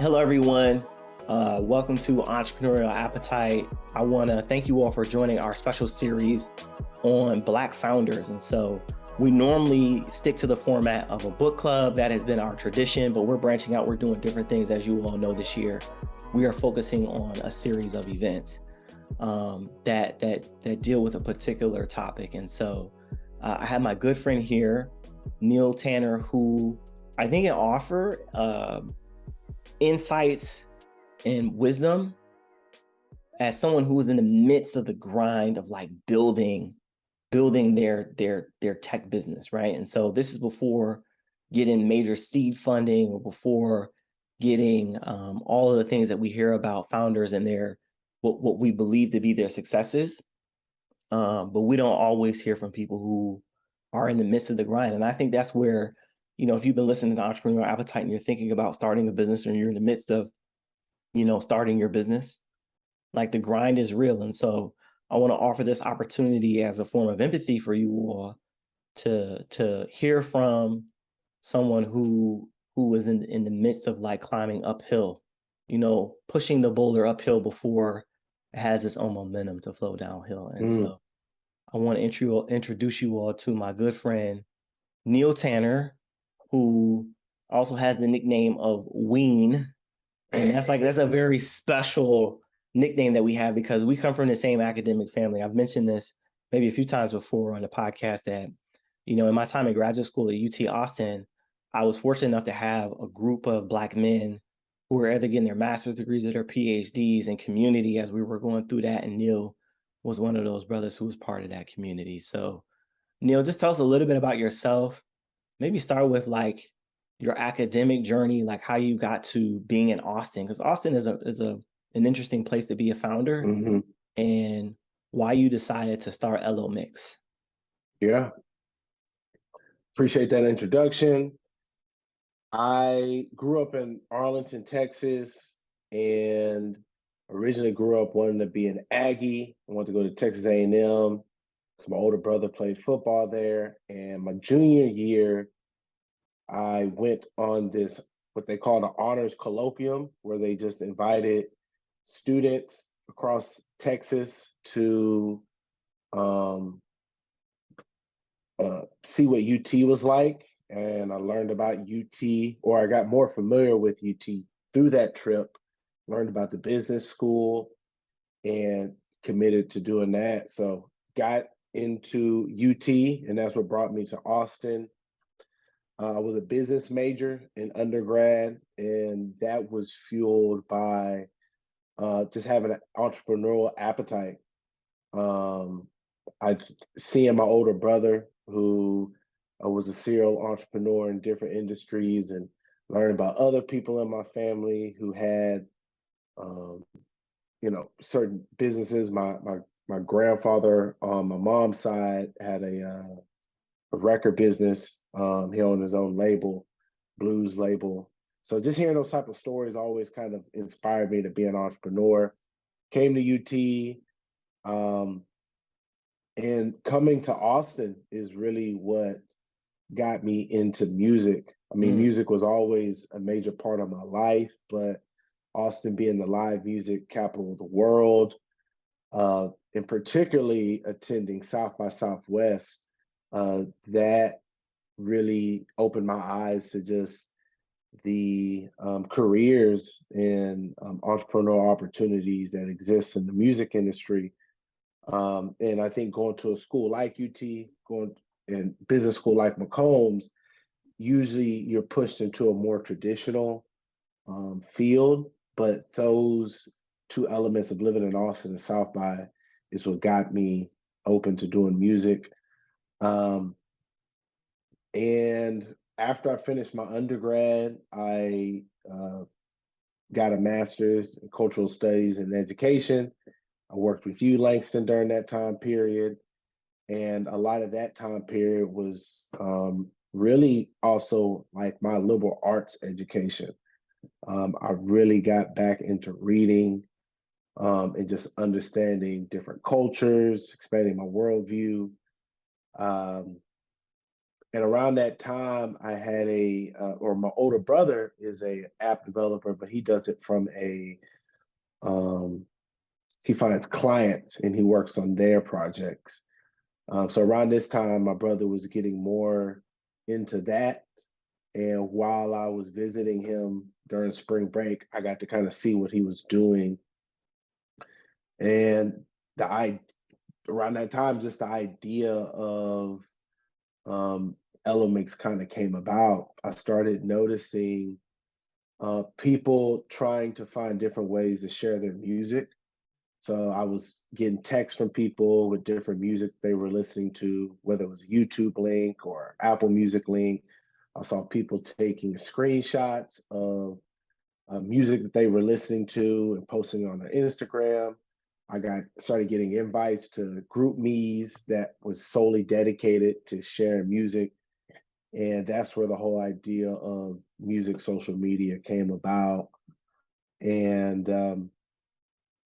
Hello, everyone. Welcome to Entrepreneurial Appetite. I want to thank you all for joining our special series on Black founders. And so we normally stick to the format of a book club. That has been our tradition, but we're branching out. We're doing different things. As you all know, this year, we are focusing on a series of events that deal with a particular topic. And so I have my good friend here, Neil Tanner, who I think can offer insights and wisdom as someone who is in the midst of the grind of like building their tech business, right? And so this is before getting major seed funding or before getting all of the things that we hear about founders and their what we believe to be their successes. But we don't always hear from people who are in the midst of the grind. And I think that's where, if you've been listening to Entrepreneurial Appetite and you're thinking about starting a business or you're in the midst of, starting your business, like the grind is real. And so I want to offer this opportunity as a form of empathy for you all to hear from someone who is in the midst of like climbing uphill, pushing the boulder uphill before it has its own momentum to flow downhill. And so I want to introduce you all to my good friend, Neil Tanner, who also has the nickname of Ween. And that's a very special nickname that we have because we come from the same academic family. I've mentioned this maybe a few times before on the podcast that, in my time in graduate school at UT Austin, I was fortunate enough to have a group of Black men who were either getting their master's degrees or their PhDs in community as we were going through that. And Neil was one of those brothers who was part of that community. So Neil, just tell us a little bit about yourself. Maybe start with like your academic journey, like how you got to being in Austin, because Austin is an interesting place to be a founder, and why you decided to start Ellomix. Yeah. Appreciate that introduction. I grew up in Arlington, Texas, and originally grew up wanting to be an Aggie. I wanted to go to Texas A&M. My older brother played football there. And my junior year, I went on this, what they call the honors colloquium, where they just invited students across Texas to see what UT was like. And I learned about UT, or I got more familiar with UT through that trip, learned about the business school and committed to doing that. So got into UT, and that's what brought me to Austin. I was a business major in undergrad, and that was fueled by just having an entrepreneurial appetite. I seeing my older brother who was a serial entrepreneur in different industries, and learning about other people in my family who had, certain businesses. My grandfather on my mom's side had a record business. He owned his own label, blues label. So just hearing those type of stories always kind of inspired me to be an entrepreneur. Came to UT, and coming to Austin is really what got me into music. I mean, music was always a major part of my life, but Austin being the live music capital of the world, and particularly attending South by Southwest, that really opened my eyes to just the careers and entrepreneurial opportunities that exist in the music industry. And I think going to a school like UT, going and business school like Macombs, usually you're pushed into a more traditional field, but those two elements of living in Austin and South by is what got me open to doing music. And after I finished my undergrad, I got a master's in cultural studies and education. I worked with you, Langston, during that time period. And a lot of that time period was really also like my liberal arts education. I really got back into reading and just understanding different cultures, expanding my worldview. And around that time, I had or my older brother is a app developer, but he does it from um, he finds clients and he works on their projects. So around this time, my brother was getting more into that. And while I was visiting him during spring break, I got to kind of see what he was doing. And I around that time, just the idea of Ellomix kind of came about. I started noticing people trying to find different ways to share their music. So I was getting texts from people with different music they were listening to, whether it was a YouTube link or Apple Music link. I saw people taking screenshots of music that they were listening to and posting on their Instagram. I got started getting invites to group me's that was solely dedicated to sharing music. And that's where the whole idea of music social media came about. And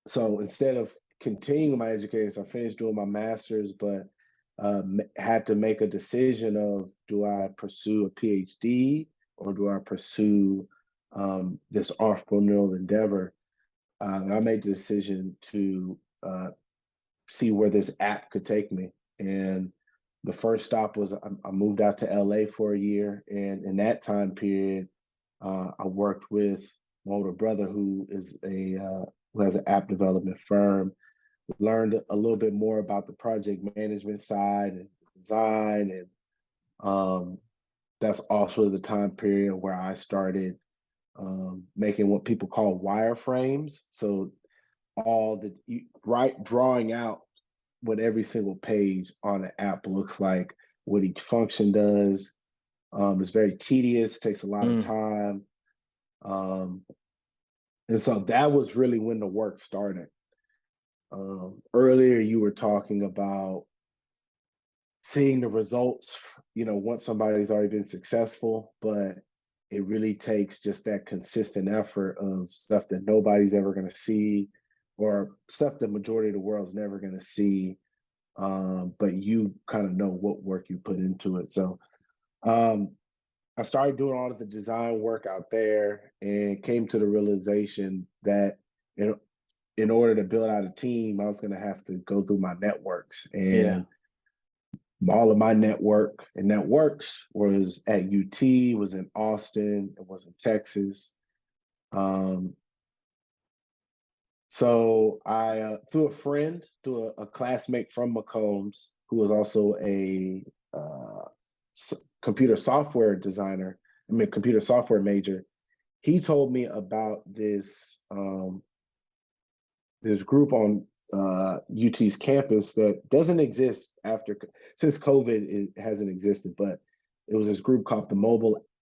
so instead of continuing my education, I finished doing my master's, but had to make a decision of, do I pursue a PhD or do I pursue this entrepreneurial endeavor? And I made the decision to see where this app could take me. And the first stop was I moved out to LA for a year. And in that time period, I worked with my older brother, who has an app development firm. Learned a little bit more about the project management side and design, and that's also the time period where I started making what people call wireframes. So drawing out what every single page on an app looks like, what each function does. It's very tedious, takes a lot of time. And so that was really when the work started. Earlier, you were talking about seeing the results, once somebody's already been successful, but it really takes just that consistent effort of stuff that nobody's ever going to see, or stuff the majority of the world's never going to see. But you kind of know what work you put into it. So I started doing all of the design work out there and came to the realization that in order to build out a team, I was going to have to go through my networks. Yeah. And all of my network and networks was at UT, was in Austin, it was in Texas. So I, through a friend, through a classmate from McCombs, who was also a computer software designer, computer software major, he told me about this group on UT's campus that doesn't exist since COVID. It hasn't existed, but it was this group called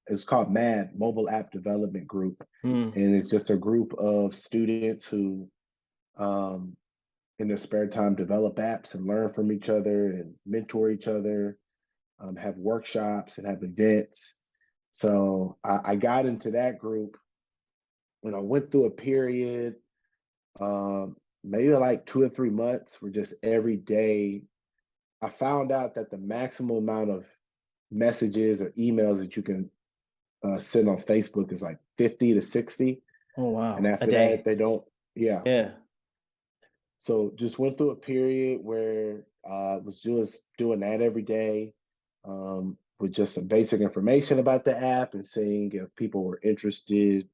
it's called MAD, Mobile App Development Group. And it's just a group of students who in their spare time develop apps and learn from each other and mentor each other, have workshops and have events. So I got into that group when I went through a period, maybe like 2 or 3 months, where just every day I found out that the maximum amount of messages or emails that you can send on Facebook is like 50 to 60. Oh, wow. And A after that, day. they don't, yeah. Yeah. So just went through a period where I was just doing that every day, with just some basic information about the app and seeing if people were interested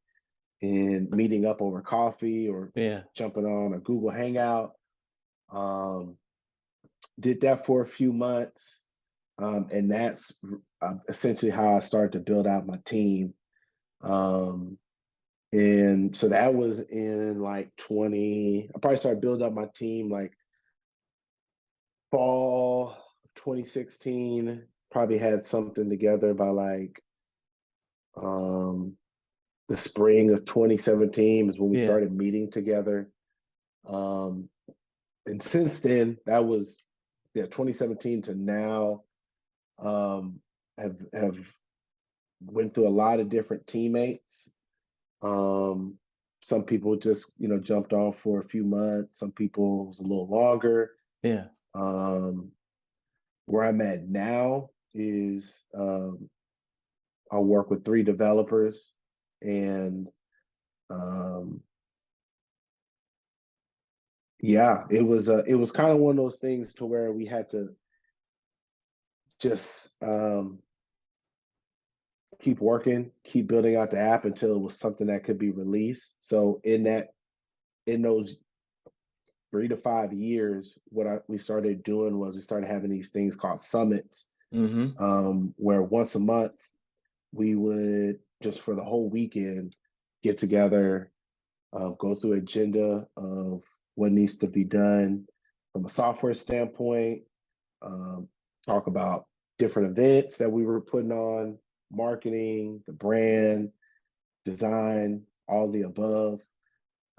in meeting up over coffee or Yeah. jumping on a Google Hangout. Did that for a few months. And that's essentially how I started to build out my team. And so that was in like I probably started building up my team like fall 2016. Probably had something together by like the spring of 2017 is when we Yeah. started meeting together. And since then, that was 2017 to now. Have went through a lot of different teammates. Some people just jumped on for a few months. Some people was a little longer. Yeah. Where I'm at now, is I work with 3 developers, and um, yeah, it was kind of one of those things to where we had to just keep working, keep building out the app until it was something that could be released. So in those 3 to 5 years, we started doing was we started having these things called summits, Mm-hmm. where once a month we would just for the whole weekend get together, go through agenda of what needs to be done from a software standpoint, um, talk about different events that we were putting on, marketing, the brand, design, all the above.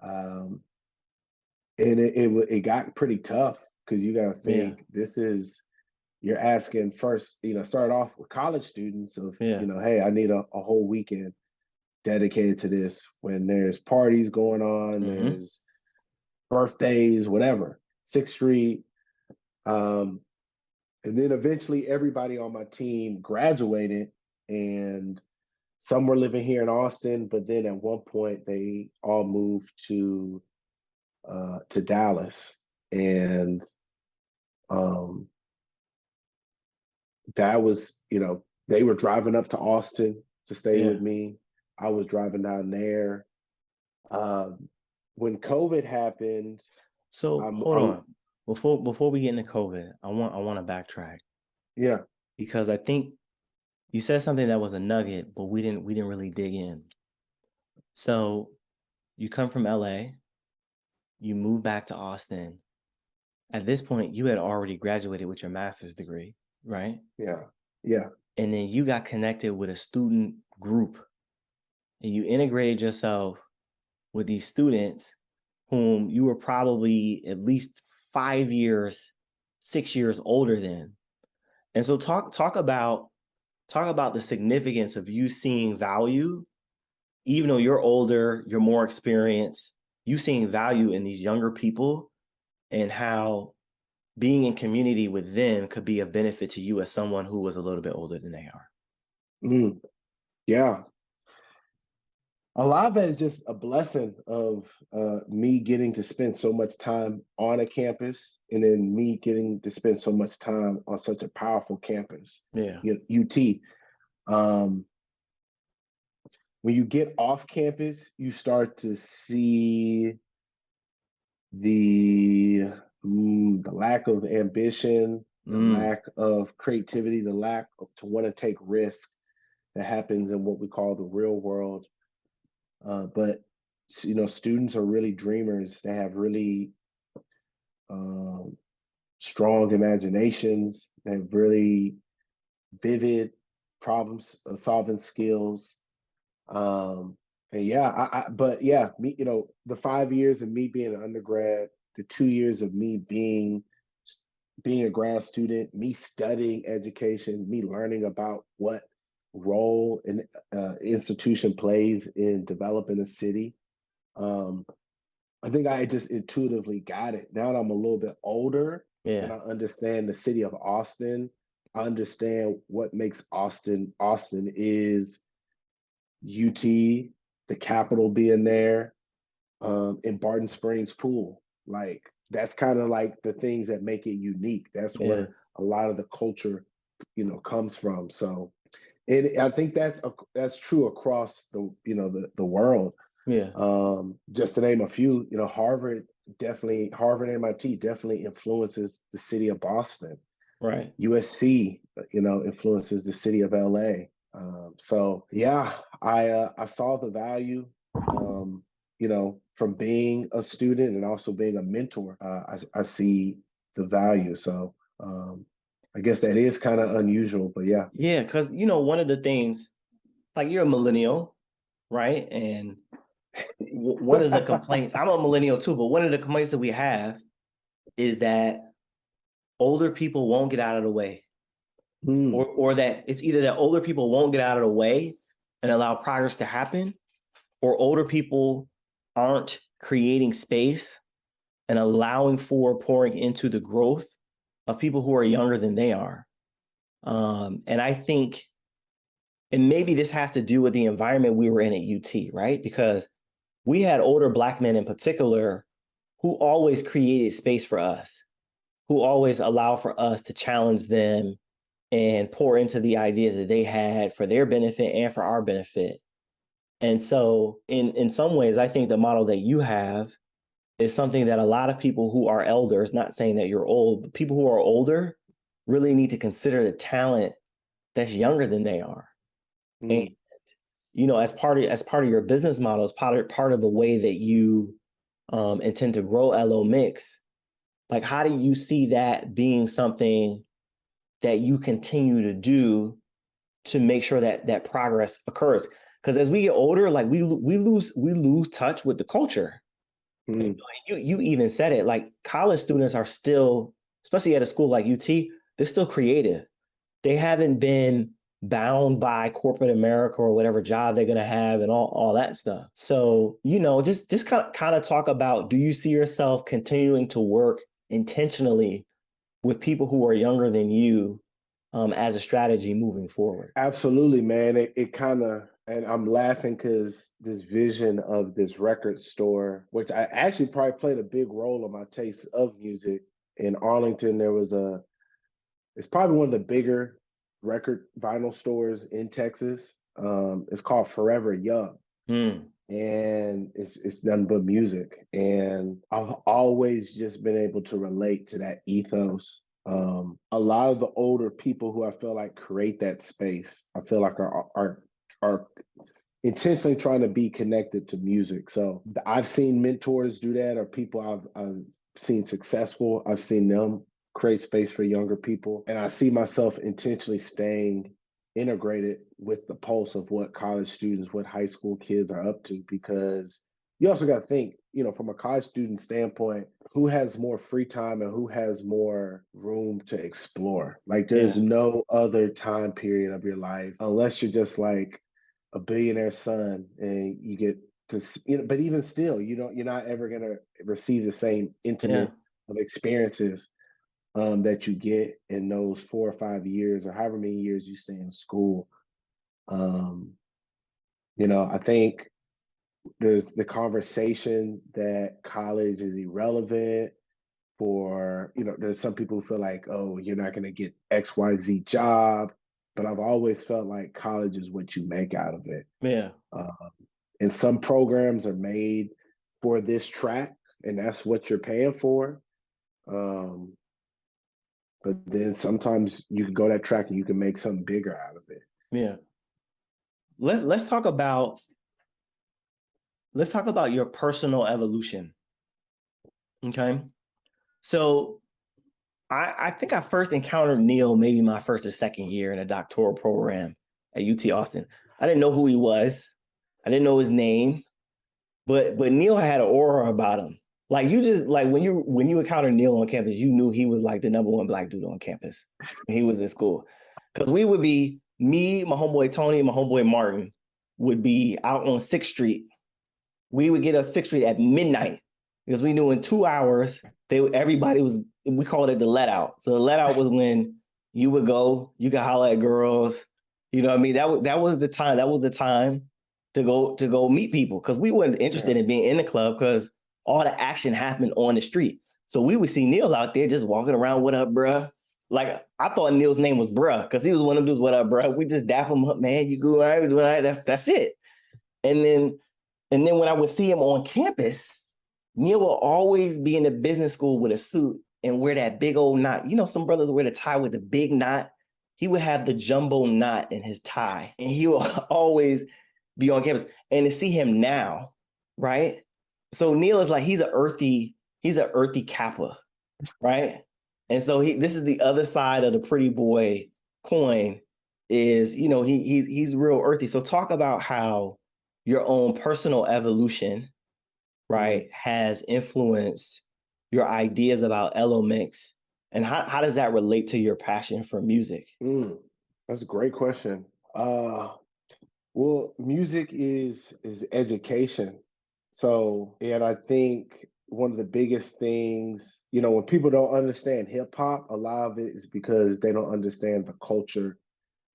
Um, and it got pretty tough because you got to Yeah. think you're asking first, start off with college students of, Yeah. hey, I need a whole weekend dedicated to this when there's parties going on, Mm-hmm. there's birthdays, whatever, Sixth Street. Um, and then eventually everybody on my team graduated, and some were living here in Austin, but then at one point they all moved to Dallas. And um, that was, they were driving up to Austin to stay Yeah. with me. I was driving down there. Um, when COVID happened, So hold I on. Before we get into COVID, I want to backtrack yeah, because I think you said something that was a nugget, but we didn't really dig in. So you come from LA, you move back to Austin. At this point, you had already graduated with your master's degree, right? yeah, yeah. And then you got connected with a student group and you integrated yourself with these students whom you were probably at least 5 years, 6 years older than. And so talk about the significance of you seeing value, even though you're older, you're more experienced, you seeing value in these younger people and how being in community with them could be of benefit to you as someone who was a little bit older than they are. Mm, yeah. A lot of it is just a blessing of me getting to spend so much time on a campus, and then me getting to spend so much time on such a powerful campus, Yeah. UT. Um, when you get off campus, you start to see the the lack of ambition, the Mm, lack of creativity, the lack of to want to take risks that happens in what we call the real world. But students are really dreamers. They have really um, strong imaginations. They have really vivid problems solving skills. Um, and yeah, but yeah, me, the 5 years of me being an undergrad, the 2 years of me being a grad student, me studying education, me learning about what role an institution plays in developing a city. Um, I think I just intuitively got it. Now that I'm a little bit older and yeah. I understand the city of Austin, I understand what makes Austin Austin is UT, the capital being there, and Barton Springs Pool. Like that's kind of like the things that make it unique. That's Yeah. where a lot of the culture, comes from. So, and I think that's true across the world. Yeah. Just to name a few, Harvard and MIT definitely influences the city of Boston. Right. USC, influences the city of LA. So yeah, I saw the value, from being a student and also being a mentor. I see the value. So I guess So, that is kind of unusual, but yeah. yeah, because one of the things, like you're a millennial, right? And one of the complaints, I'm a millennial too, but one of the complaints that we have is that older people won't get out of the way, Hmm. or that it's either that older people won't get out of the way and allow progress to happen, or older people aren't creating space and allowing for pouring into the growth of people who are younger than they are. And I think, and maybe this has to do with the environment we were in at UT, right? Because we had older Black men in particular who always created space for us, who always allow for us to challenge them and pour into the ideas that they had for their benefit and for our benefit. And so in some ways, I think the model that you have is something that a lot of people who are elders, not saying that you're old, but people who are older really need to consider the talent that's younger than they are. And Mm. as part of your business model, as part of the way that you intend to grow Ellomix, like how do you see that being something that you continue to do to make sure that that progress occurs? Because as we get older, like we lose touch with the culture. Mm. You even said it, like college students are still, especially at a school like UT, they're still creative. They haven't been bound by corporate America or whatever job they're gonna have and all that stuff. So, just kind of talk about, do you see yourself continuing to work intentionally with people who are younger than you as a strategy moving forward? Absolutely, man. It kind of, and I'm laughing because this vision of this record store, which I actually probably played a big role in my taste of music. In Arlington, it's probably one of the bigger record vinyl stores in Texas. It's called Forever Young, Mm, and it's nothing but music. And I've always just been able to relate to that ethos. A lot of the older people who I feel like create that space, I feel like are intentionally trying to be connected to music. So I've seen mentors do that, or people I've seen successful. I've seen them create space for younger people, and I see myself intentionally staying integrated with the pulse of what college students, what high school kids are up to, because you also got to think, from a college student standpoint, who has more free time and who has more room to explore. Like there's yeah, no other time period of your life, unless you're just like a billionaire son and you get to, but even still, you're not ever going to receive the same yeah, intimate of experiences that you get in those 4 or 5 years or however many years you stay in school. Um, I think there's the conversation that college is irrelevant for, there's some people who feel like, oh, you're not going to get XYZ job. But I've always felt like college is what you make out of it. yeah, And some programs are made for this track, and that's what you're paying for. Um, but then sometimes you can go that track and you can make something bigger out of it. yeah. Let's talk about your personal evolution. Okay. So I think I first encountered Neil maybe my first or second year in a doctoral program at UT Austin. I didn't know who he was. I didn't know his name, but Neil had an aura about him. Like you just like when you encountered Neil on campus, you knew he was like the number one Black dude on campus when he was in school. Because we would be me, my homeboy Tony, my homeboy Martin would be out on 6th Street. We would get up 6th Street at midnight because we knew in 2 hours everybody was, we called it the let out. So the let out was when you would go, you could holler at girls. You know what I mean? That was the time. That was the time to go meet people, because we weren't Yeah. interested in being in the club because all the action happened on the street. So we would see Neil out there just walking around, what up, bruh? Like I thought Neil's name was bruh because he was one of those, what up, bruh? We just dap him up, man. You go, all right, all right. That's it. And then when I would see him on campus, Neil will always be in the business school with a suit and wear that big old knot. Some brothers wear the tie with the big knot. He would have the jumbo knot in his tie, and he will always be on campus. And to see him now, right? So Neil is like, he's an earthy Kappa, right? And so this is the other side of the pretty boy coin, is he's real earthy. So talk about how your own personal evolution, right, has influenced your ideas about Ellomix, and how does that relate to your passion for music? Mm. That's a great question. Well, music is education. So, and I think one of the biggest things, you know, when people don't understand hip hop, a lot of it is because they don't understand the culture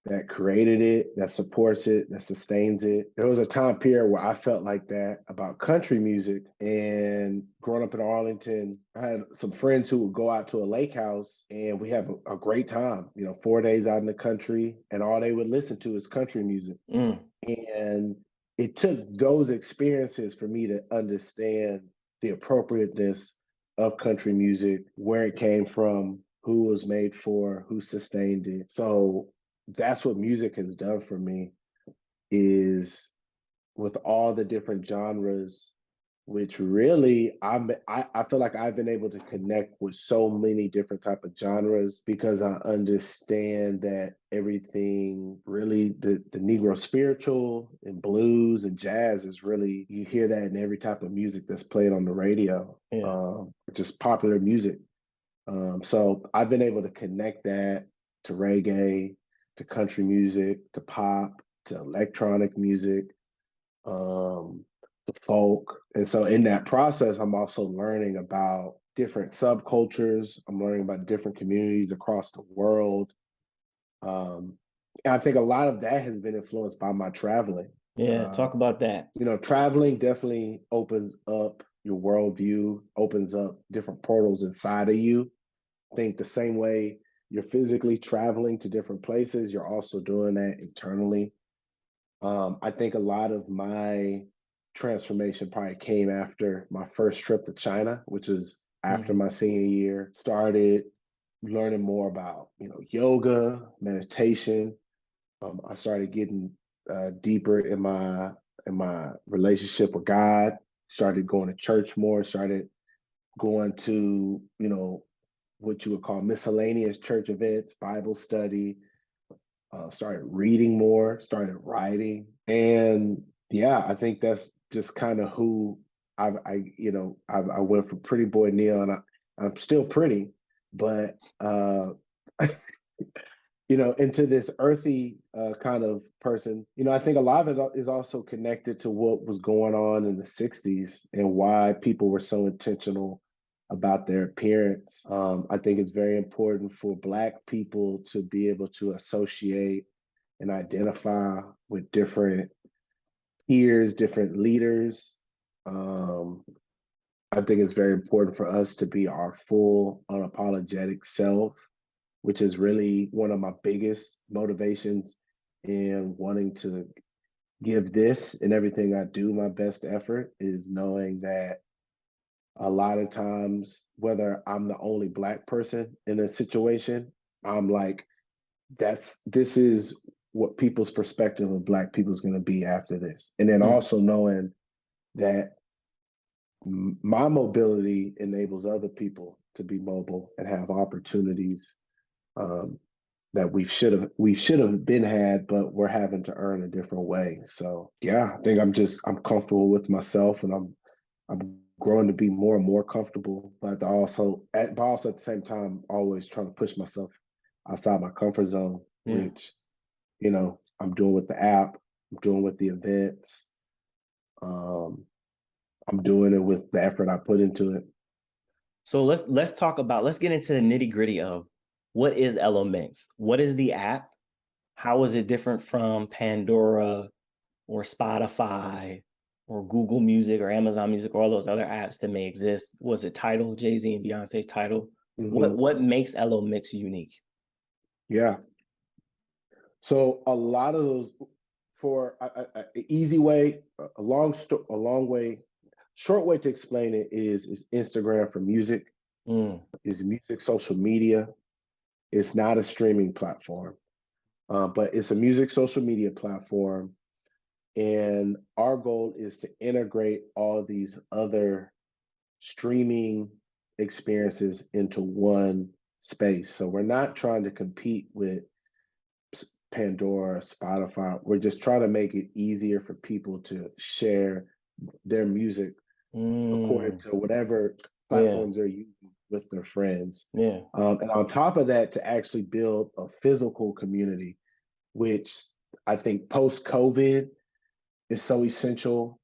that created it, that supports it, that sustains it. There was a time period where I felt like that about country music. And growing up in Arlington, I had some friends who would go out to a lake house and we have a great time, you know, 4 days out in the country, and all they would listen to is country music. Mm. And it took those experiences for me to understand the appropriateness of country music, where it came from, who it was made for, who sustained it. So that's what music has done for me, is with all the different genres, which really I feel like I've been able to connect with so many different type of genres because I understand that everything really, the Negro spiritual and blues and jazz is really, you hear that in every type of music that's played on the radio, Yeah. just popular music. So I've been able to connect that to reggae, to country music, to pop, to electronic music, the folk. And so in that process, I'm also learning about different subcultures. I'm learning about different communities across the world. And I think a lot of that has been influenced by my traveling. Yeah. Talk about that. You know, traveling definitely opens up your worldview, opens up different portals inside of you. I think the same way you're physically traveling to different places, you're also doing that internally. I think a lot of my transformation probably came after my first trip to China, which was after Mhm. my senior year. Started learning more about, you know, yoga, meditation. I started getting deeper in my relationship with God. Started going to church more. Started going to, you know, what you would call miscellaneous church events, Bible study, started reading more, started writing. And yeah, I think that's just kind of who I went from pretty boy Neil, and I'm still pretty, but you know, into this earthy kind of person. You know, I think a lot of it is also connected to what was going on in the 60s and why people were so intentional about their appearance. I think it's very important for Black people to be able to associate and identify with different peers, different leaders. Um, I think it's very important for us to be our full, unapologetic self, which is really one of my biggest motivations in wanting to give this and everything I do my best effort, is knowing that a lot of times, whether I'm the only Black person in a situation, I'm like, this is what people's perspective of Black people is going to be after this. And then Mm. also knowing that my mobility enables other people to be mobile and have opportunities, um, that we should have been had, but we're having to earn a different way. So yeah, I think I'm comfortable with myself, and I'm growing to be more and more comfortable, but also at the same time always trying to push myself outside my comfort zone, Yeah. which, you know, I'm doing with the app, I'm doing with the events, um, I'm doing it with the effort I put into it. So let's get into the nitty gritty of what is Ellomix? What is the app? How is it different from Pandora or Spotify or Google Music or Amazon Music or all those other apps that may exist? Was it Tidal, Jay-Z and Beyonce's Tidal? Mm-hmm. What makes Ellomix unique? Yeah. So a lot of those, for a easy way, a long way, short way to explain it is Instagram for music, Mm. is music social media. It's not a streaming platform, but it's a music social media platform. And our goal is to integrate all these other streaming experiences into one space. So we're not trying to compete with Pandora, Spotify. We're just trying to make it easier for people to share their music according Mm. to whatever Yeah. platforms they're using with their friends. Yeah. And on top of that, to actually build a physical community, which I think post COVID is so essential.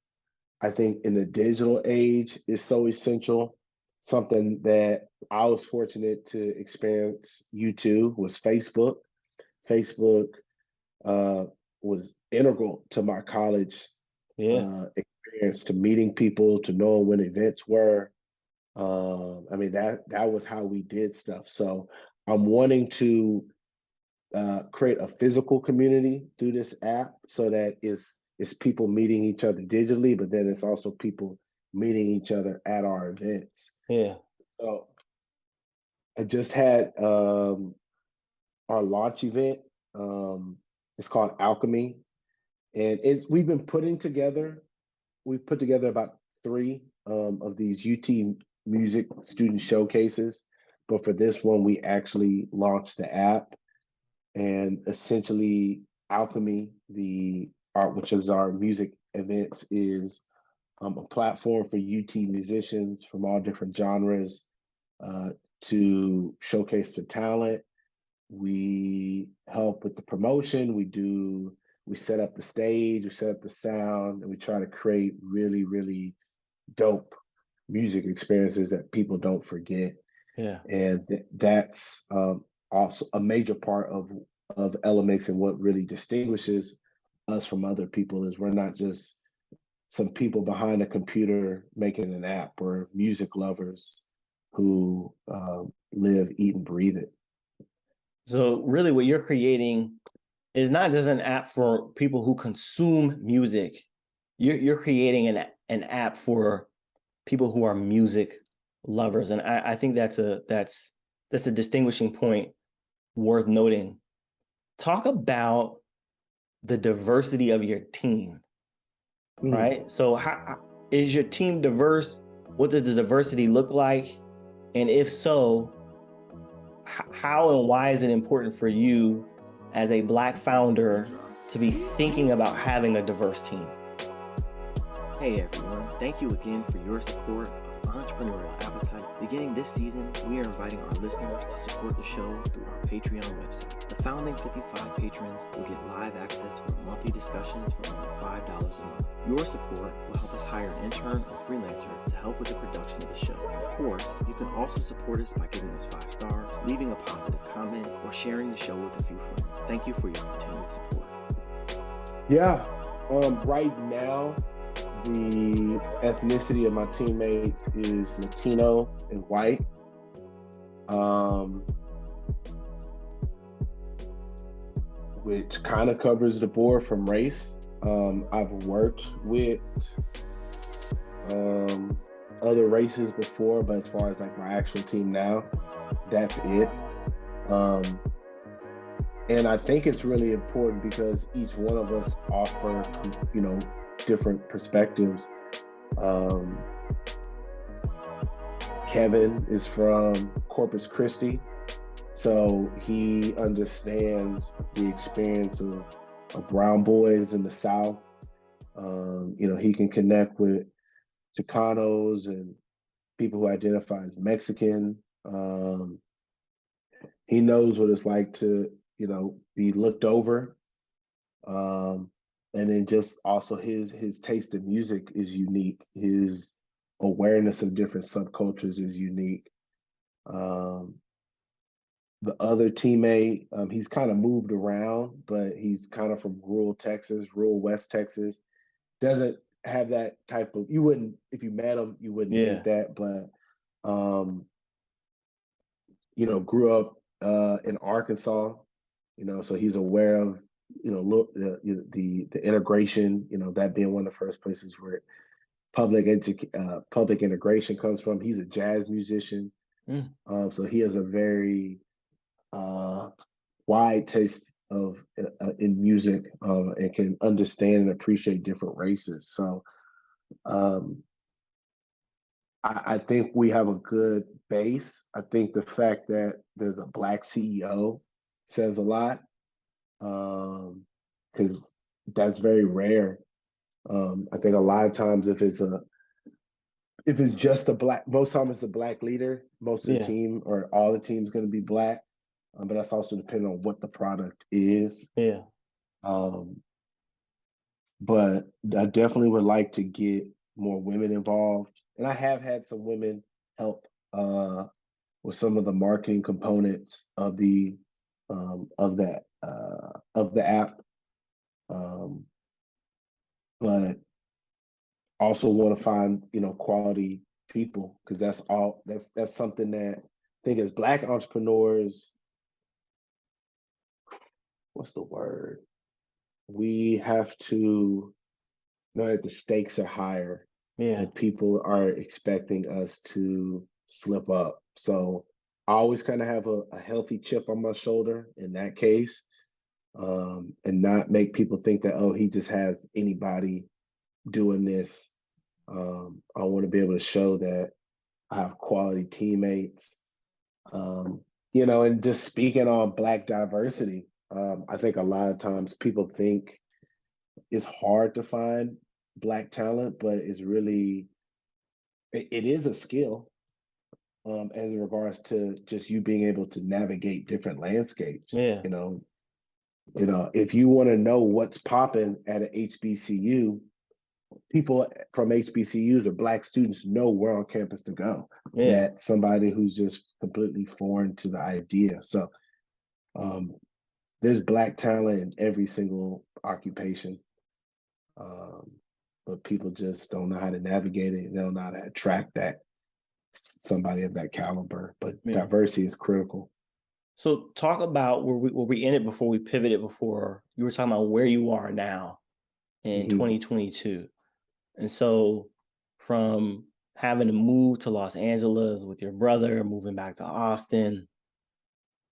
I think in the digital age is so essential. Something that I was fortunate to experience, you too, was Facebook. Facebook uh, was integral to my college Yeah. experience, to meeting people, to knowing when events were. I mean, that was how we did stuff. So I'm wanting to create a physical community through this app, so that it's people meeting each other digitally, but then it's also people meeting each other at our events. Yeah. So I just had our launch event. It's called Alchemy, and it's we've put together about three of these UT music student showcases, but for this one we actually launched the app. And essentially, Alchemy, the art, which is our music events, is a platform for UT musicians from all different genres uh, to showcase their talent. We help with the promotion. We set up the stage, we set up the sound, and we try to create really, really dope music experiences that people don't forget. Yeah. And that's also a major part of Ellomix, and what really distinguishes us from other people is we're not just some people behind a computer making an app. We're music lovers who live, eat, and breathe it. So really what you're creating is not just an app for people who consume music. You're creating an app for people who are music lovers. And I think that's a distinguishing point worth noting. Talk about the diversity of your team, Mm. right? So how is your team diverse? What does the diversity look like? And if so, how and why is it important for you as a Black founder to be thinking about having a diverse team? Hey everyone, thank you again for your support of Entrepreneurial Appetite. Beginning this season, we are inviting our listeners to support the show through our Patreon website. The founding 55 patrons will get live access to our monthly discussions for only $5 a month. Your support will help us hire an intern or freelancer to help with the production of the show. Of course, you can also support us by giving us 5 stars, leaving a positive comment, or sharing the show with a few friends. Thank you for your continued support. Yeah, right now, the ethnicity of my teammates is Latino and white. Which kind of covers the board from race. I've worked with other races before, but as far as like my actual team now, that's it. And I think it's really important because each one of us offer, different perspectives. Kevin is from Corpus Christi, so he understands the experience of brown boys in the South. He can connect with Chicanos and people who identify as Mexican. He knows what it's like to, be looked over. And then just also his taste in music is unique. His awareness of different subcultures is unique. The other teammate, he's kind of moved around, but he's kind of from rural West Texas. Doesn't have that type of, you wouldn't, if you met him, you wouldn't think that, but, grew up in Arkansas, so he's aware of, the integration, that being one of the first places where public integration comes from. He's a jazz musician. So he has a very wide taste of in music, and can understand and appreciate different races. So I think we have a good base. I think the fact that there's a Black CEO says a lot, because that's very rare. I think a lot of times if it's just a Black, most times it's a Black leader, most of the team or all the team's going to be Black, but that's also depending on what the product is. But I definitely would like to get more women involved. And I have had some women help with some of the marketing components of the app. Um, but also want to find, quality people, because that's something that I think as Black entrepreneurs, what's the word? We have to know that the stakes are higher Yeah. and people are expecting us to slip up. So I always kind of have a healthy chip on my shoulder in that case, and not make people think that, oh, he just has anybody doing this. I want to be able to show that I have quality teammates. Um, and just speaking on Black diversity, I think a lot of times people think it's hard to find Black talent, but it is a skill, as in regards to just you being able to navigate different landscapes. Yeah. If you want to know what's popping at an HBCU, people from HBCUs or Black students know where on campus to go. Yeah. That somebody who's just completely foreign to the idea. So um, there's Black talent in every single occupation, um, but people just don't know how to navigate it. They don't know how to attract that somebody of that caliber. But Yeah. diversity is critical. So talk about where we ended before we pivoted. Before you were talking about where you are now in Mm-hmm. 2022. And so from having to move to Los Angeles with your brother, moving back to Austin,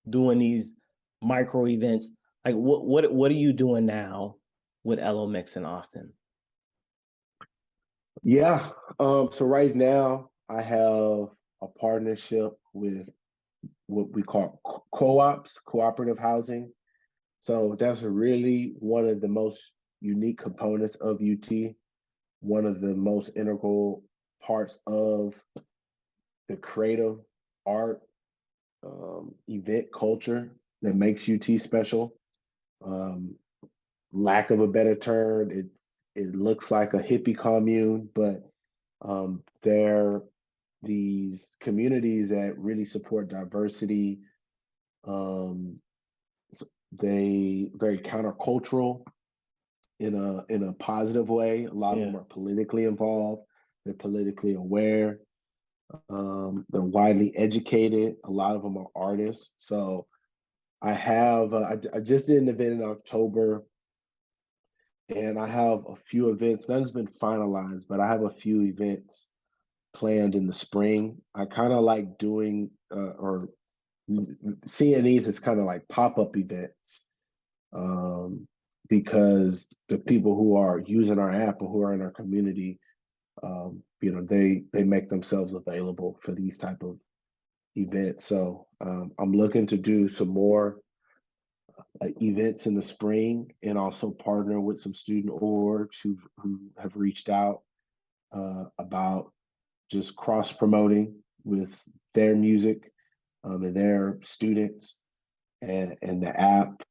doing these micro events, like what are you doing now with Ellomix in Austin? Yeah. So right now I have a partnership with what we call co-ops, cooperative housing. So that's really one of the most unique components of UT, one of the most integral parts of the creative art, event culture that makes UT special. Um, Lack of a better term, it looks like a hippie commune, but they're these communities that really support diversity. Um, they very countercultural in a positive way. A lot of Yeah. them are politically involved. They're politically aware. They're widely educated. A lot of them are artists. So I just did an event in October, and I have a few events. None's been finalized, but I have a few events planned in the spring. I kind of like doing or seeing these as kind of like pop-up events, um, because the people who are using our app or who are in our community, they make themselves available for these type of events. So I'm looking to do some more events in the spring, and also partner with some student orgs who have reached out about just cross promoting with their music, and their students, and the app.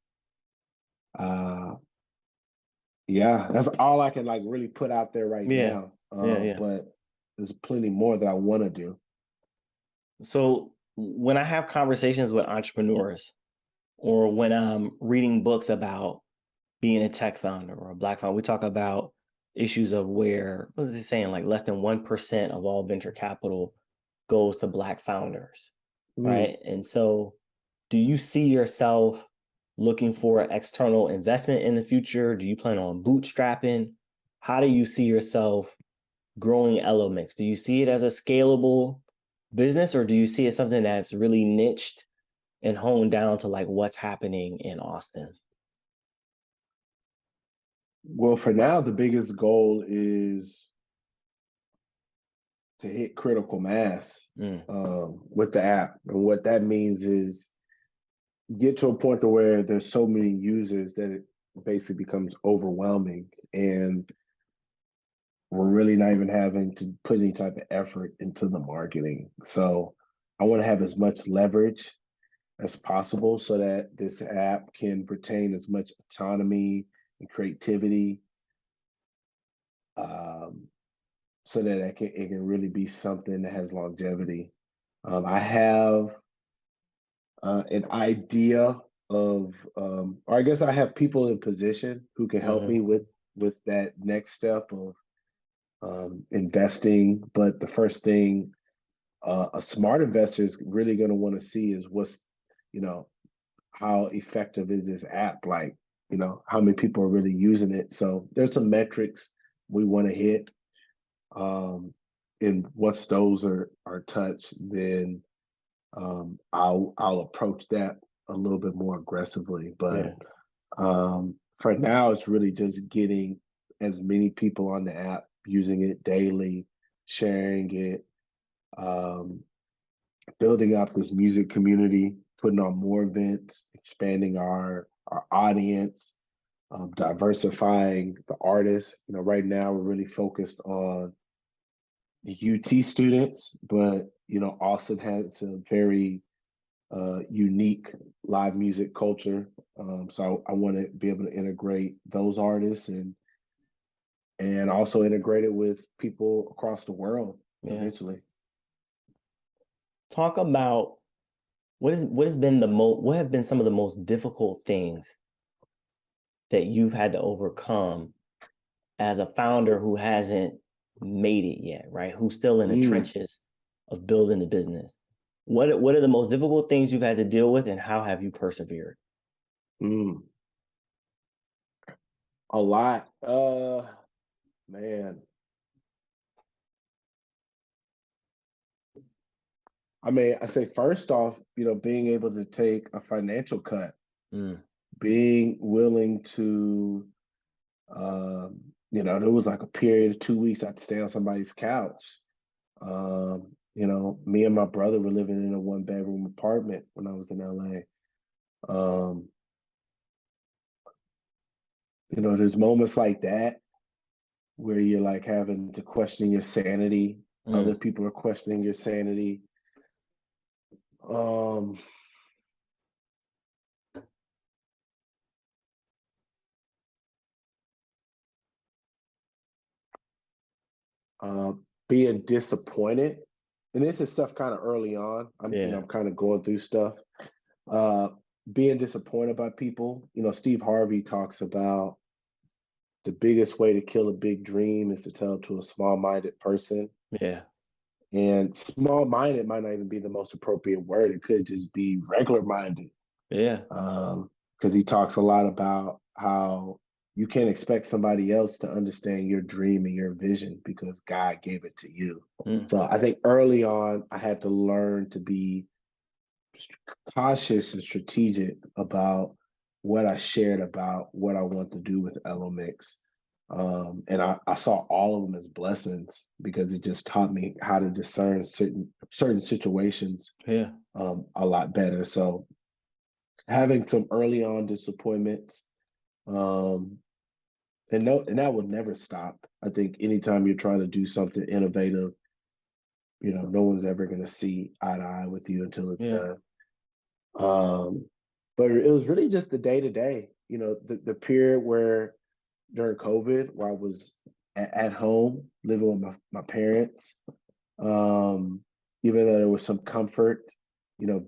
Uh, yeah, that's all I can like really put out there right Yeah. now. Yeah. Yeah. But there's plenty more that I want to do. So when I have conversations with entrepreneurs or when I'm reading books about being a tech founder or a Black founder, we talk about issues of where, what is it saying, like less than 1% of all venture capital goes to Black founders, Mm. right? And so do you see yourself looking for external investment in the future? Do you plan on bootstrapping? How do you see yourself growing Ellomix? Do you see it as a scalable business, or do you see it something that's really niched and honed down to like what's happening in Austin? Well, for now, the biggest goal is to hit critical mass Mm, with the app. And what that means is get to a point to where there's so many users that it basically becomes overwhelming, and we're really not even having to put any type of effort into the marketing. So I want to have as much leverage as possible so that this app can retain as much autonomy and creativity, um, so that it can really be something that has longevity. I have an idea of, or I guess I have people in position who can help Hmm. me with that next step of investing. But the first thing a smart investor is really going to want to see is what's, you know, how effective is this app? Like, how many people are really using it? So there's some metrics we want to hit. And once those are touched, then I'll approach that a little bit more aggressively. But Yeah. for now, it's really just getting as many people on the app using it daily, sharing it, um, building out this music community, putting on more events, expanding our audience, diversifying the artists. Right now we're really focused on the UT students, but Austin has a very unique live music culture. So I want to be able to integrate those artists and also integrate it with people across the world Yeah. eventually. Talk about what have been some of the most difficult things that you've had to overcome as a founder who hasn't made it yet, right? Who's still in the Mm, trenches of building the business. What are the most difficult things you've had to deal with, and how have you persevered? mm. A lot. Man. I mean, I say first off, being able to take a financial cut, Mm, being willing to, there was like a period of 2 weeks I had to stay on somebody's couch. Me and my brother were living in a 1 bedroom apartment when I was in LA. Um, there's moments like that where you're like having to question your sanity. mm, Other people are questioning your sanity. Um, uh, Being disappointed, and this is stuff kind of early on. yeah, I'm kind of going through stuff. Uh, Being disappointed by people. Steve Harvey talks about the biggest way to kill a big dream is to tell it to a small-minded person. yeah, And small-minded might not even be the most appropriate word. It could just be regular-minded. yeah, Because he talks a lot about how you can't expect somebody else to understand your dream and your vision because God gave it to you. mm, So I think early on, I had to learn to be cautious and strategic about what I shared about what I want to do with Ellomix. And I saw all of them as blessings because it just taught me how to discern certain situations yeah, a lot better. So having some early on disappointments, um, and that will never stop. I think anytime you're trying to do something innovative, no one's ever going to see eye to eye with you until it's yeah, done. But it was really just the day to day, the period where during COVID, where I was at home living with my parents, um, even though there was some comfort,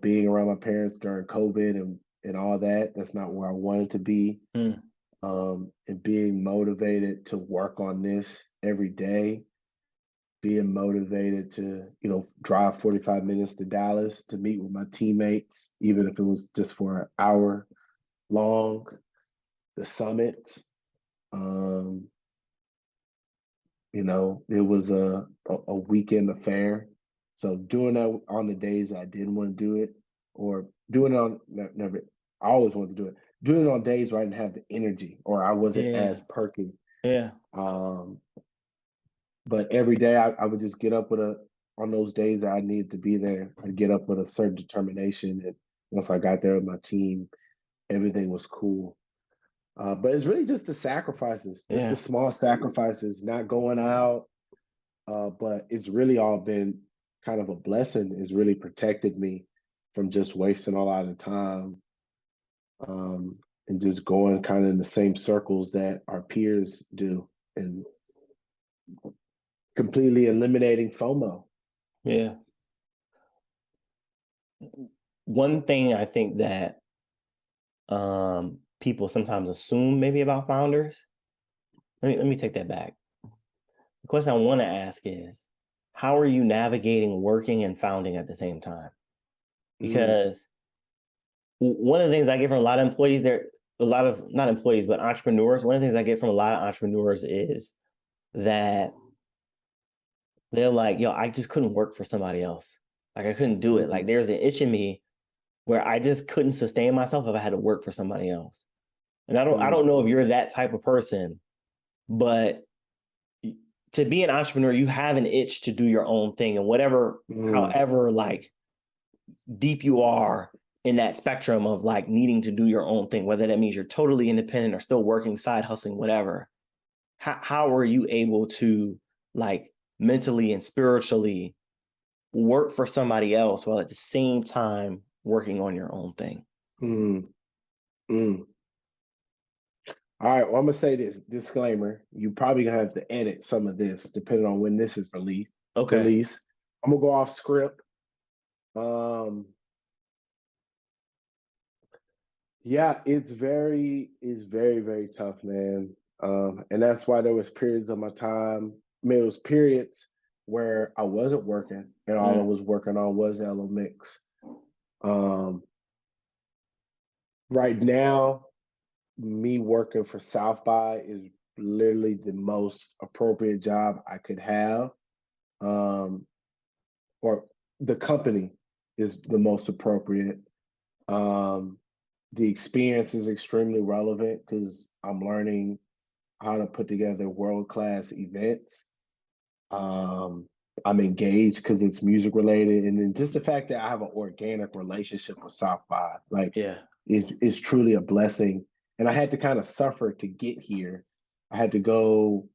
being around my parents during COVID and all that, that's not where I wanted to be. mm, And being motivated to work on this every day, being motivated to, drive 45 minutes to Dallas to meet with my teammates, even if it was just for an hour long, the summits. Um, it was a weekend affair. So doing that on the days I didn't want to do it, or doing it on never, I always wanted to do it. Doing it on days where I didn't have the energy or I wasn't yeah, as perky. yeah, Um, but every day I would just get up on those days that I needed to be there, I'd get up with a certain determination. And once I got there with my team, everything was cool. But it's really just the sacrifices, just the yeah, small sacrifices, not going out. But it's really all been kind of a blessing. It's really protected me from just wasting a lot of time and just going kind of in the same circles that our peers do. And completely eliminating FOMO. Yeah. One thing I think that people sometimes assume maybe about founders. Let me take that back. The question I want to ask is, how are you navigating working and founding at the same time? Mm, Because one of the things I get from a lot of employees, there a lot of not employees, but entrepreneurs. One of the things I get from a lot of entrepreneurs is that they're like, yo, I just couldn't work for somebody else. Like I couldn't do it. mm, Like there's an itch in me where I just couldn't sustain myself if I had to work for somebody else. And I mm, don't know if you're that type of person, but to be an entrepreneur, you have an itch to do your own thing and whatever, mm, however like deep you are in that spectrum of like needing to do your own thing, whether that means you're totally independent or still working, side hustling, whatever. How are you able to like mentally and spiritually work for somebody else while at the same time working on your own thing? mm, mm. All right, well, I'm gonna say this disclaimer. You probably gonna have to edit some of this depending on when this is released. Okay. Release. I'm gonna go off script. Um, yeah, it's very tough, man. And that's why there was periods of my time. I mean, it was periods where I wasn't working, and all I Mm, was working on was Ellomix. Um, right now, me working for South by is literally the most appropriate job I could have. Um, or the company is the most appropriate. Um, the experience is extremely relevant because I'm learning how to put together world class events. Um, I'm engaged because it's music related, and then just the fact that I have an organic relationship with South by like yeah. is truly a blessing. And I had to kind of suffer to get here. I had to go,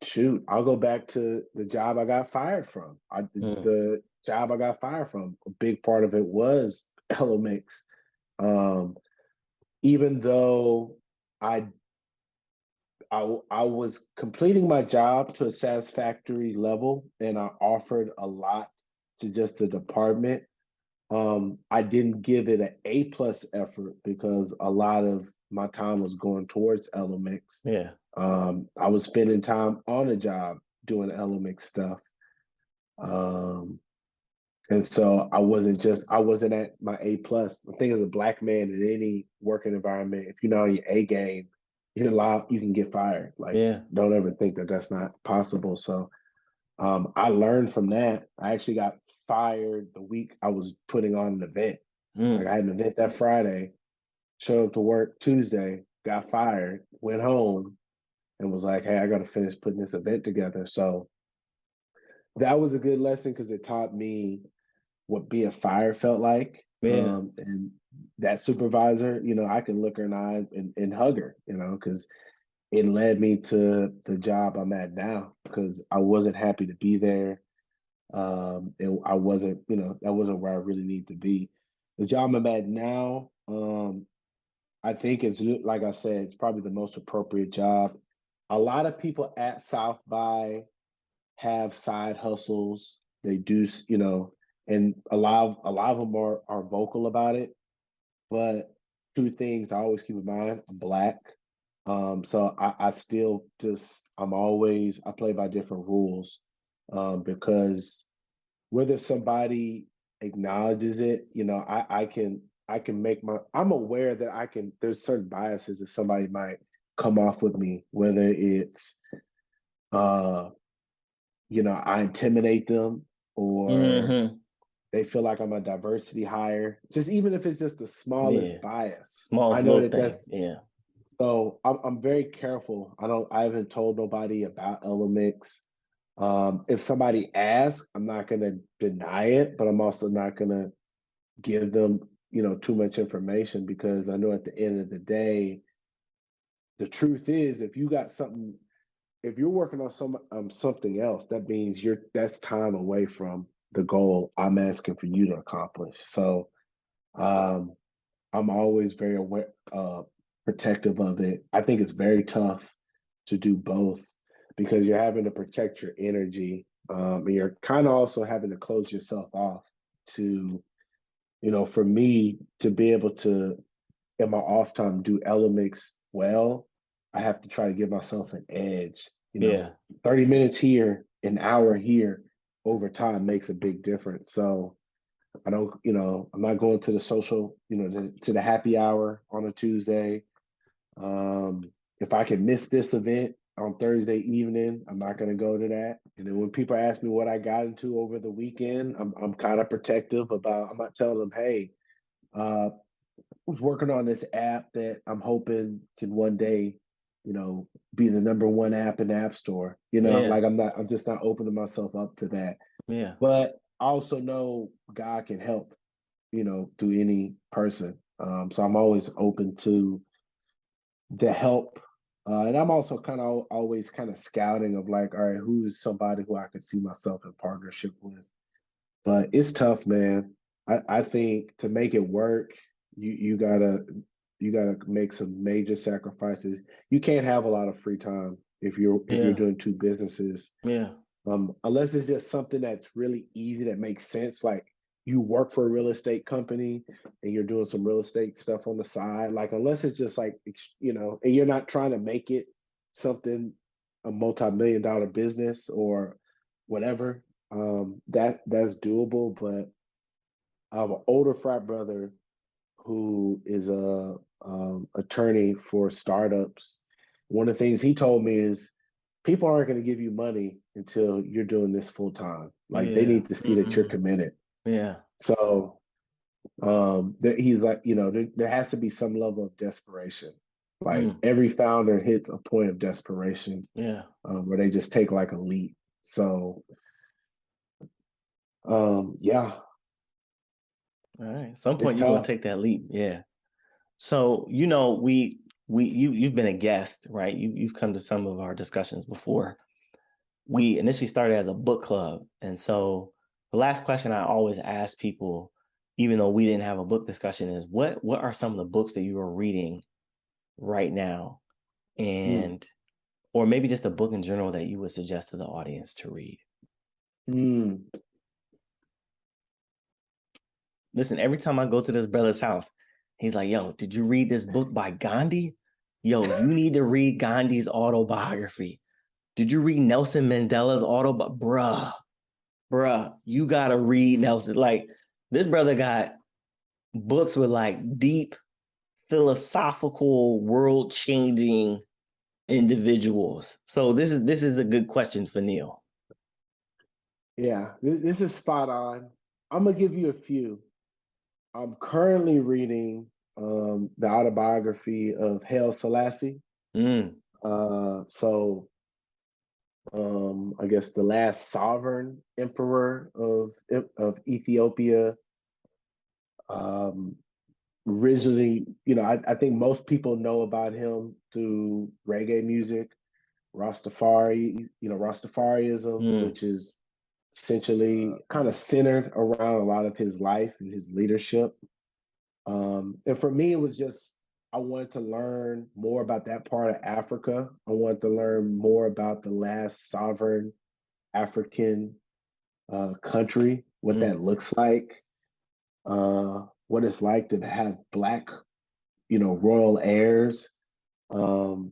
shoot, I'll go back to the job I got fired from. Mm, The job I got fired from, a big part of it was Ellomix. Um, even though I I was completing my job to a satisfactory level and I offered a lot to just the department. I didn't give it an A+ effort because a lot of my time was going towards Ellomix. yeah. I was spending time on the job doing Ellomix stuff. Um, and so I wasn't at my A+. I think as a black man in any working environment, if you're not on your A game, you can get fired. Like, Yeah. don't ever think that that's not possible. So I learned from that. I actually got fired the week I was putting on an event. Like Mm, I had an event that Friday, showed up to work Tuesday, got fired, went home, and was like, "Hey, I got to finish putting this event together." So that was a good lesson because it taught me what being fired felt like. yeah. And that supervisor, I could look her in the eye and hug her, because it led me to the job I'm at now because I wasn't happy to be there. And I wasn't, that wasn't where I really need to be. The job I'm at now, I think is, like I said, it's probably the most appropriate job. A lot of people at South by have side hustles. They do, and a lot of them are vocal about it. But two things I always keep in mind: I'm black, so I still just I play by different rules, because whether somebody acknowledges it, I can make I'm aware that there's certain biases that somebody might come off with me, whether it's uh I intimidate them or Hmm. they feel like I'm a diversity hire, just even if it's just the Yeah. smallest bias. I Smallest know little that thing. that's Yeah. so I'm very careful. I haven't told nobody about Ellomix. If somebody asks, I'm not gonna deny it, but I'm also not gonna give them, too much information because I know at the end of the day, the truth is if you're working on something else, that means that's time away from the goal I'm asking for you to accomplish. So um, I'm always very aware, protective of it. I think it's very tough to do both. because you're having to protect your energy. And you're kind of also having to close yourself off to, for me to be able to, in my off time, do Ellomix well, I have to try to give myself an edge. Yeah. 30 minutes here, an hour here over time makes a big difference. So I don't, I'm not going to the social, to the happy hour on a Tuesday. If I can miss this event on Thursday evening, I'm not going to go to that. And then when people ask me what I got into over the weekend, I'm kind of protective about. I'm not telling them, hey, I was working on this app that I'm hoping can one day, be the #1 app in the App Store. Yeah. Like I'm just not opening myself up to that. Yeah. But I also know God can help, through any person. So I'm always open to the help. And I'm also kind of always kind of scouting of like, all right, who's somebody who I could see myself in partnership with. But it's tough, man. I think to make it work, you gotta make some major sacrifices. You can't have a lot of free time if you're Yeah. doing two businesses. Yeah. Unless it's just something that's really easy that makes sense, like you work for a real estate company and you're doing some real estate stuff on the side. Like unless it's just like and you're not trying to make it something a multi-million-dollar business or whatever, that's doable. But I have an older frat brother who is a attorney for startups. One of the things he told me is people aren't going to give you money until you're doing this full time. Like they Yeah. need to see that you're committed. Yeah. So he's like, there has to be some level of desperation. Like every founder hits a point of desperation, Yeah. where they just take like a leap. So yeah, All right. At some it's point you're gonna tough. take that leap. Yeah. So, you've been a guest, right? You've come to some of our discussions before. We initially started as a book club. And so the last question I always ask people, even though we didn't have a book discussion, is what are some of the books that you are reading right now? Mm. And or maybe just a book in general that you would suggest to the audience to read. Mm. Listen, every time I go to this brother's house, he's like, yo, did you read this book by Gandhi? Yo, you need to read Gandhi's autobiography. Did you read Nelson Mandela's autobiography? Bruh, you gotta read Nelson. Like, this brother got books with like deep philosophical, world-changing individuals. So this is a good question for Neil. Yeah, this is spot on. I'm gonna give you a few. I'm currently reading the autobiography of Haile Selassie. Mm, So I guess the last sovereign emperor of Ethiopia. Um, Originally, I think most people know about him through reggae music, Rastafari, Rastafarianism, mm, which is essentially kind of centered around a lot of his life and his leadership. And for me, it was just, I wanted to learn more about that part of Africa. I wanted to learn more about the last sovereign African country, what mm, that looks like, what it's like to have Black, royal heirs, um,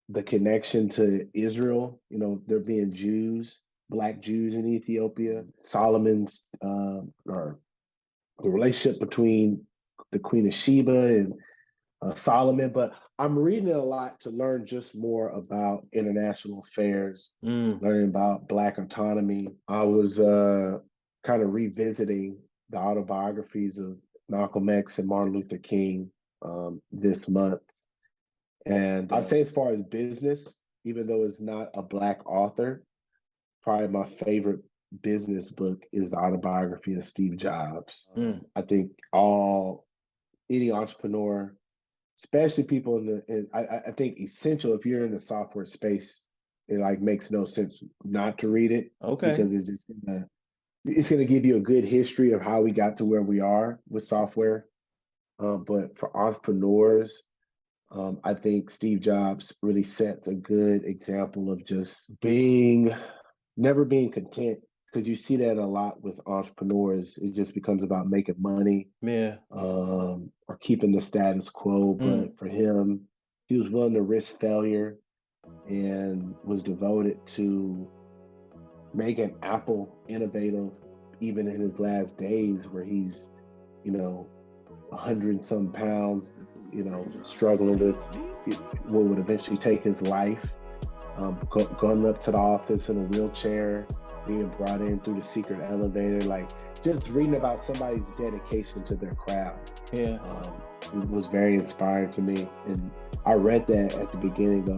the connection to Israel, there being Jews, Black Jews in Ethiopia, Solomon's, or the relationship between the Queen of Sheba and Solomon. But I'm reading it a lot to learn just more about international affairs, mm, learning about Black autonomy. I was kind of revisiting the autobiographies of Malcolm X and Martin Luther King this month. And I'd say, as far as business, even though it's not a Black author, probably my favorite business book is the autobiography of Steve Jobs. mm. I think any entrepreneur, especially people I think essential if you're in the software space, it like makes no sense not to read it, Okay. because it's gonna give you a good history of how we got to where we are with software. But for entrepreneurs, I think Steve Jobs really sets a good example of just never being content, because you see that a lot with entrepreneurs. It just becomes about making money, Yeah. or keeping the status quo. Mm. But for him, he was willing to risk failure and was devoted to making Apple innovative, even in his last days, where he's, you know, 100 and some pounds, struggling with what would eventually take his life, going up to the office in a wheelchair, being brought in through the secret elevator, like just reading about somebody's dedication to their craft. Yeah. It was very inspiring to me. And I read that at the beginning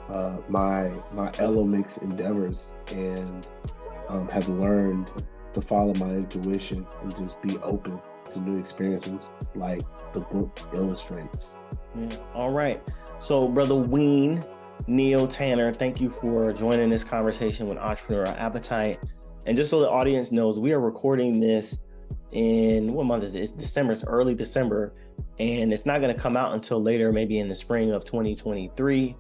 of my Ellomix endeavors, and have learned to follow my intuition and just be open to new experiences like the book illustrates. Yeah. All right. So, Brother Ween, Neil Tanner, thank you for joining this conversation with Entrepreneurial Appetite. And just so the audience knows, we are recording this in, what month is it? It's December. It's early December. And it's not going to come out until later, maybe in the spring of 2023.